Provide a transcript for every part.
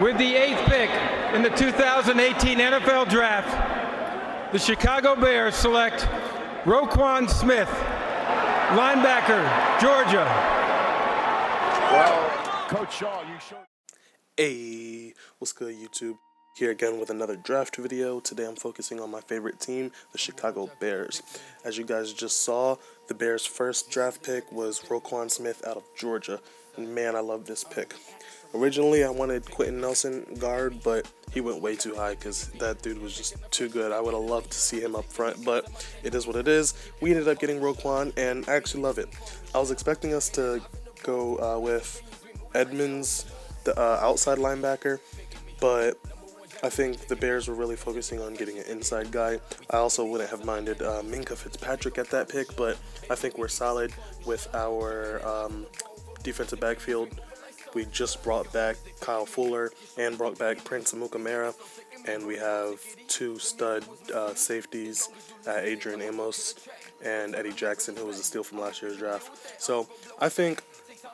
With the 8th pick in the 2018 NFL Draft, the Chicago Bears select Roquan Smith, linebacker, Georgia. Well, Coach Shaw, you showed... Hey, what's good, YouTube? Here again with another draft video. Today I'm focusing on my favorite team, the Chicago Bears. As you guys just saw, the Bears' first draft pick was Roquan Smith out of Georgia. And man, I love this pick. Originally, I wanted Quentin Nelson, guard, but he went way too high because that dude was just too good. I would have loved to see him up front, but it is what it is. We ended up getting Roquan, and I actually love it. I was expecting us to go with Edmonds, the outside linebacker, but I think the Bears were really focusing on getting an inside guy. I also wouldn't have minded Minkah Fitzpatrick at that pick, but I think we're solid with our defensive backfield. We just brought back Kyle Fuller and brought back Prince Amukamara, and we have two stud safeties, Adrian Amos and Eddie Jackson, who was a steal from last year's draft. So I think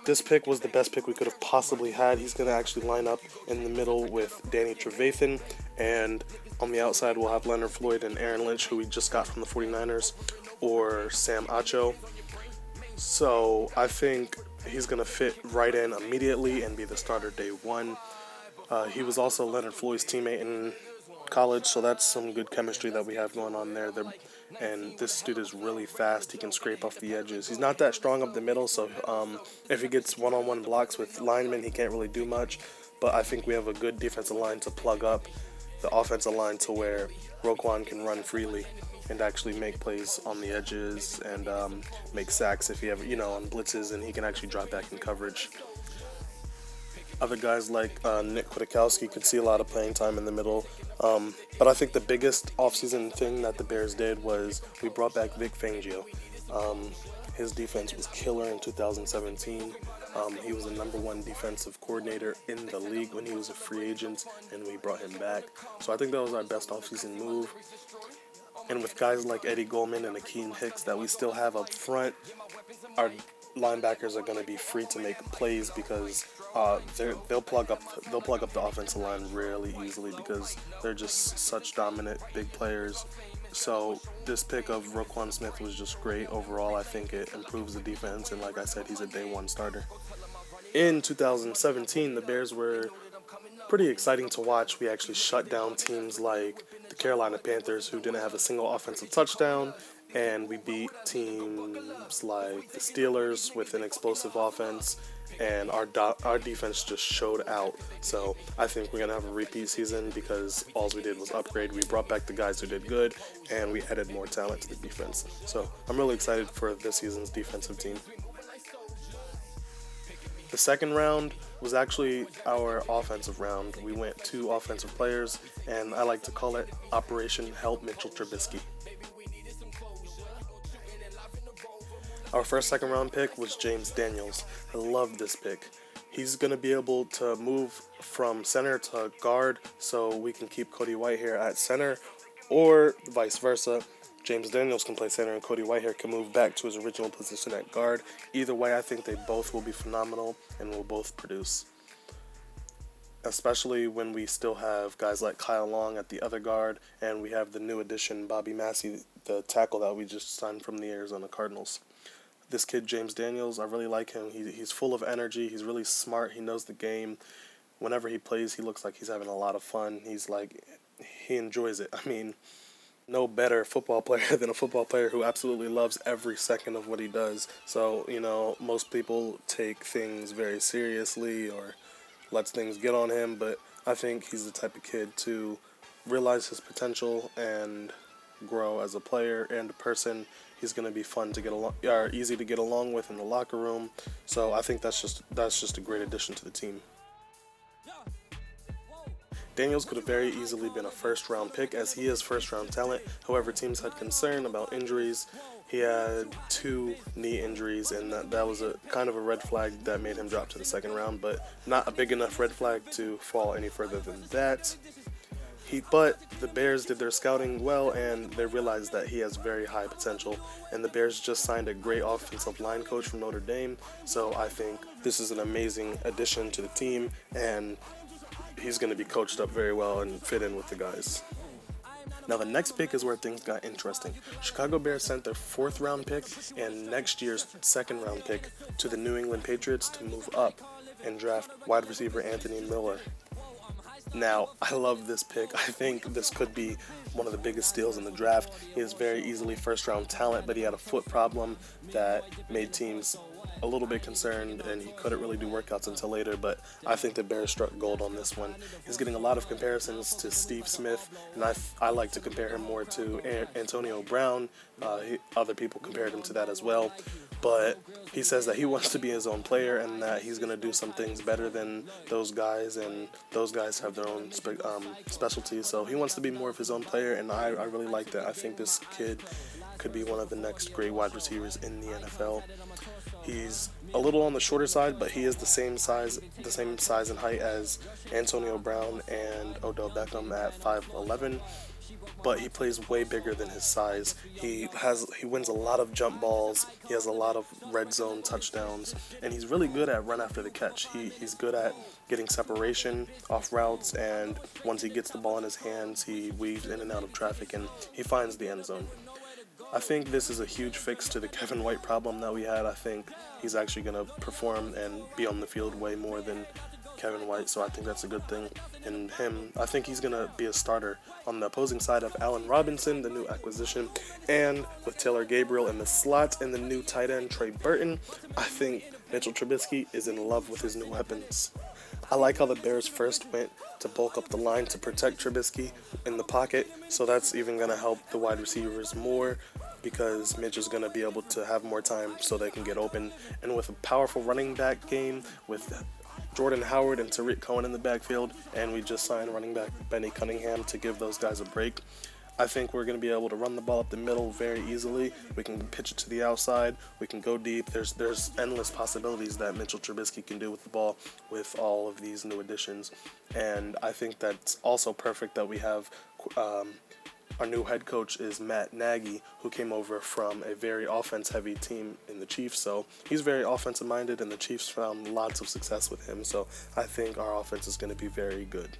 this pick was the best pick we could have possibly had. He's going to actually line up in the middle with Danny Trevathan, and on the outside we'll have Leonard Floyd and Aaron Lynch, who we just got from the 49ers, or Sam Acho. So I think he's going to fit right in immediately and be the starter day one. He was also Leonard Floyd's teammate in college, so that's some good chemistry that we have going on there. And this dude is really fast. He can scrape off the edges. He's not that strong up the middle, so if he gets one-on-one blocks with linemen, he can't really do much. But I think we have a good defensive line to plug up the offensive line to where Roquan can run freely and actually make plays on the edges and make sacks if he ever, on blitzes, and he can actually drop back in coverage. Other guys like Nick Kwiatkowski could see a lot of playing time in the middle. But I think the biggest offseason thing that the Bears did was we brought back Vic Fangio. His defense was killer in 2017. He was the #1 defensive coordinator in the league when he was a free agent, and we brought him back. So I think that was our best offseason move. And with guys like Eddie Goldman and Akeem Hicks that we still have up front, our linebackers are going to be free to make plays because they'll plug up the offensive line really easily because they're just such dominant big players. So this pick of Roquan Smith was just great overall. I think it improves the defense, and like I said, he's a day one starter. In 2017, the Bears were pretty exciting to watch. We actually shut down teams like the Carolina Panthers, who didn't have a single offensive touchdown, and we beat teams like the Steelers with an explosive offense, and our defense just showed out. So I think we're going to have a repeat season because all we did was upgrade. We brought back the guys who did good, and we added more talent to the defense. So I'm really excited for this season's defensive team. The second round was actually our offensive round. We went 2 offensive players, and I like to call it Operation Help Mitchell Trubisky. Our first second round pick was James Daniels. I love this pick. He's going to be able to move from center to guard, so we can keep Cody Whitehair at center, or vice versa. James Daniels can play center and Cody Whitehair can move back to his original position at guard. Either way, I think they both will be phenomenal and will both produce. Especially when we still have guys like Kyle Long at the other guard, and we have the new addition, Bobby Massey, the tackle that we just signed from the Arizona Cardinals. This kid, James Daniels, I really like him. He's full of energy. He's really smart. He knows the game. Whenever he plays, he looks like he's having a lot of fun. He enjoys it. I mean, no better football player than a football player who absolutely loves every second of what he does. So, most people take things very seriously or lets things get on him, but I think he's the type of kid to realize his potential and grow as a player and a person. He's going to be fun to get along, or easy to get along with in the locker room. So I think that's just a great addition to the team. Daniels could have very easily been a first-round pick, as he is first-round talent. However, teams had concern about injuries. He had 2 knee injuries, and that was a kind of a red flag that made him drop to the second round, but not a big enough red flag to fall any further than that. But the Bears did their scouting well, and they realized that he has very high potential, and the Bears just signed a great offensive line coach from Notre Dame, so I think this is an amazing addition to the team, and he's going to be coached up very well and fit in with the guys. Now the next pick is where things got interesting. Chicago Bears sent their 4th round pick and next year's 2nd round pick to the New England Patriots to move up and draft wide receiver Anthony Miller. Now, I love this pick. I think this could be one of the biggest steals in the draft. He is very easily first-round talent, but he had a foot problem that made teams a little bit concerned, and he couldn't really do workouts until later, but I think the Bears struck gold on this one. He's getting a lot of comparisons to Steve Smith, and I like to compare him more to Antonio Brown. Other people compared him to that as well, but he says that he wants to be his own player and that he's going to do some things better than those guys, and those guys have their own specialties, so he wants to be more of his own player, and I really like that. I think this kid could be one of the next great wide receivers in the NFL. He's a little on the shorter side, but he is the same size and height as Antonio Brown and Odell Beckham at 5'11", but he plays way bigger than his size. He wins a lot of jump balls, he has a lot of red zone touchdowns, and he's really good at run after the catch. He's good at getting separation off routes, and once he gets the ball in his hands, he weaves in and out of traffic, and he finds the end zone. I think this is a huge fix to the Kevin White problem that we had. I think he's actually going to perform and be on the field way more than Kevin White, so I think that's a good thing. And I think he's going to be a starter on the opposing side of Allen Robinson, the new acquisition, and with Taylor Gabriel in the slot and the new tight end Trey Burton. I think Mitchell Trubisky is in love with his new weapons. I like how the Bears first went to bulk up the line to protect Trubisky in the pocket, so that's even going to help the wide receivers more because Mitch is going to be able to have more time so they can get open. And with a powerful running back game with Jordan Howard and Tariq Cohen in the backfield, and we just signed running back Benny Cunningham to give those guys a break, I think we're going to be able to run the ball up the middle very easily. We can pitch it to the outside. We can go deep. There's endless possibilities that Mitchell Trubisky can do with the ball with all of these new additions. And I think that's also perfect that we have our new head coach is Matt Nagy, who came over from a very offense-heavy team in the Chiefs. So he's very offensive-minded, and the Chiefs found lots of success with him. So I think our offense is going to be very good.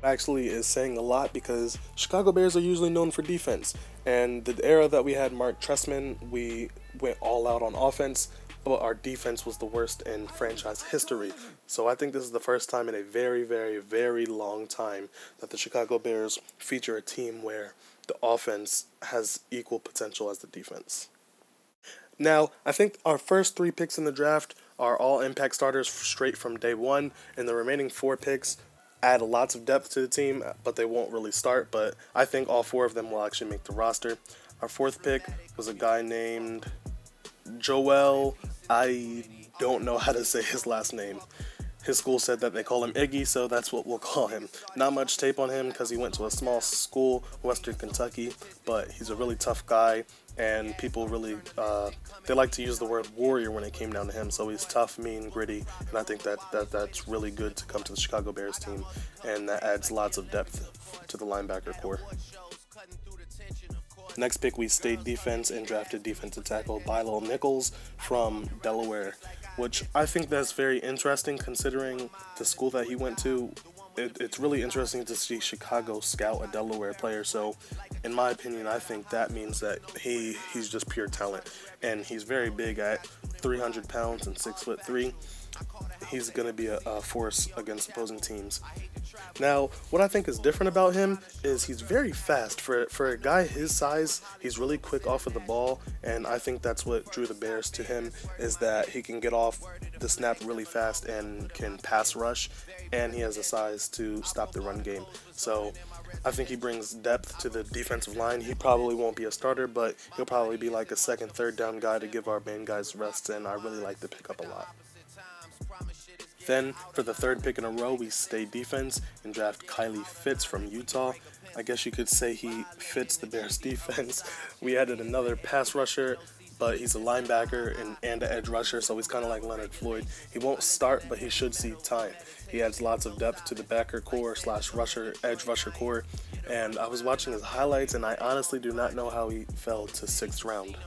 Actually is saying a lot because Chicago Bears are usually known for defense, and the era that we had Mark Trestman, we went all out on offense, but our defense was the worst in franchise history. So I think this is the first time in a very, very, very long time that the Chicago Bears feature a team where the offense has equal potential as the defense. Now, I think our first 3 picks in the draft are all impact starters straight from day one, and the remaining 4 picks add lots of depth to the team, but they won't really start, but I think all 4 of them will actually make the roster. Our 4th pick was a guy named Joel, I don't know how to say his last name. His school said that they call him Iggy, so that's what we'll call him. Not much tape on him because he went to a small school, Western Kentucky, but he's a really tough guy, and people really, they like to use the word warrior when it came down to him, so he's tough, mean, gritty, and I think that's really good to come to the Chicago Bears team, and that adds lots of depth to the linebacker core. Next pick, we stayed defense and drafted defensive tackle Bilal Nichols from Delaware, which I think that's very interesting considering the school that he went to. It's really interesting to see Chicago scout a Delaware player, so in my opinion, I think that means that he's just pure talent, and he's very big at 300 pounds and 6'3". He's going to be a force against opposing teams. Now, what I think is different about him is he's very fast. For a guy his size, he's really quick off of the ball, and I think that's what drew the Bears to him, is that he can get off the snap really fast and can pass rush, and he has a size to stop the run game. So I think he brings depth to the defensive line. He probably won't be a starter, but he'll probably be like a second, third down guy to give our main guys rests, and I really like the pickup a lot. Then, for the 3rd pick in a row, we stay defense and draft Kylie Fitts from Utah. I guess you could say he fits the Bears' defense. We added another pass rusher, but he's a linebacker and an edge rusher, so he's kind of like Leonard Floyd. He won't start, but he should see time. He adds lots of depth to the backer core / edge rusher core, and I was watching his highlights, and I honestly do not know how he fell to 6th round.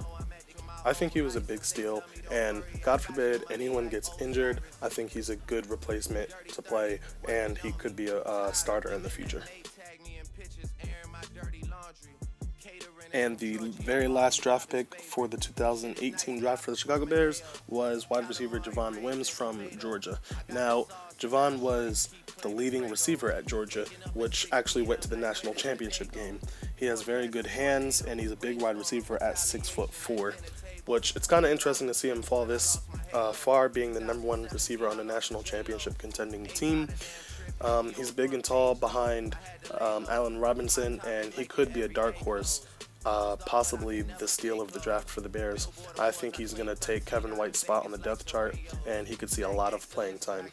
I think he was a big steal, and God forbid anyone gets injured, I think he's a good replacement to play, and he could be a starter in the future. And the very last draft pick for the 2018 draft for the Chicago Bears was wide receiver Javon Wims from Georgia. Now, Javon was the leading receiver at Georgia, which actually went to the national championship game. He has very good hands, and he's a big wide receiver at 6'4", which it's kind of interesting to see him fall this far, being the #1 receiver on the national championship contending team. He's big and tall behind Allen Robinson, and he could be a dark horse. Possibly the steal of the draft for the Bears. I think he's going to take Kevin White's spot on the depth chart, and he could see a lot of playing time.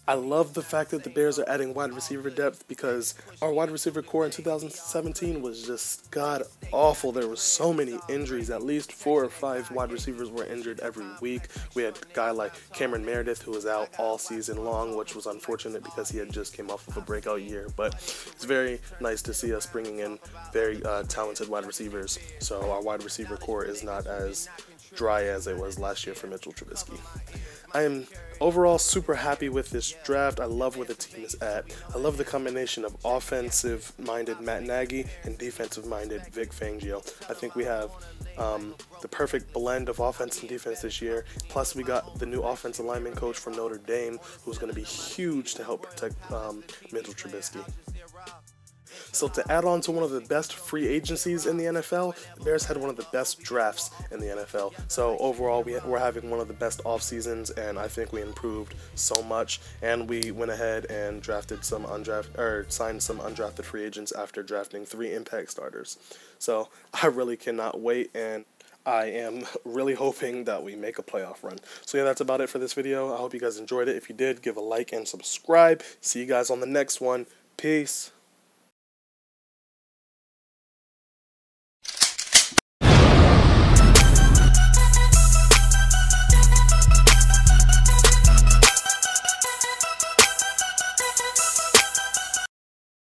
I love the fact that the Bears are adding wide receiver depth, because our wide receiver core in 2017 was just god awful. There were so many injuries. At least 4 or 5 wide receivers were injured every week. We had a guy like Cameron Meredith who was out all season long, which was unfortunate because he had just came off of a breakout year. But it's very nice to see us bringing in very talented wide receivers, so our wide receiver core is not as dry as it was last year for Mitchell Trubisky. I am overall super happy with this draft. I love where the team is at. I love the combination of offensive-minded Matt Nagy and defensive-minded Vic Fangio. I think we have the perfect blend of offense and defense this year. Plus, we got the new offensive lineman coach from Notre Dame, who's going to be huge to help protect Mitchell Trubisky. So to add on to one of the best free agencies in the NFL, the Bears had one of the best drafts in the NFL. So overall, we're having one of the best off seasons, and I think we improved so much. And we went ahead and signed some undrafted free agents after drafting 3 impact starters. So I really cannot wait, and I am really hoping that we make a playoff run. So yeah, that's about it for this video. I hope you guys enjoyed it. If you did, give a like and subscribe. See you guys on the next one. Peace.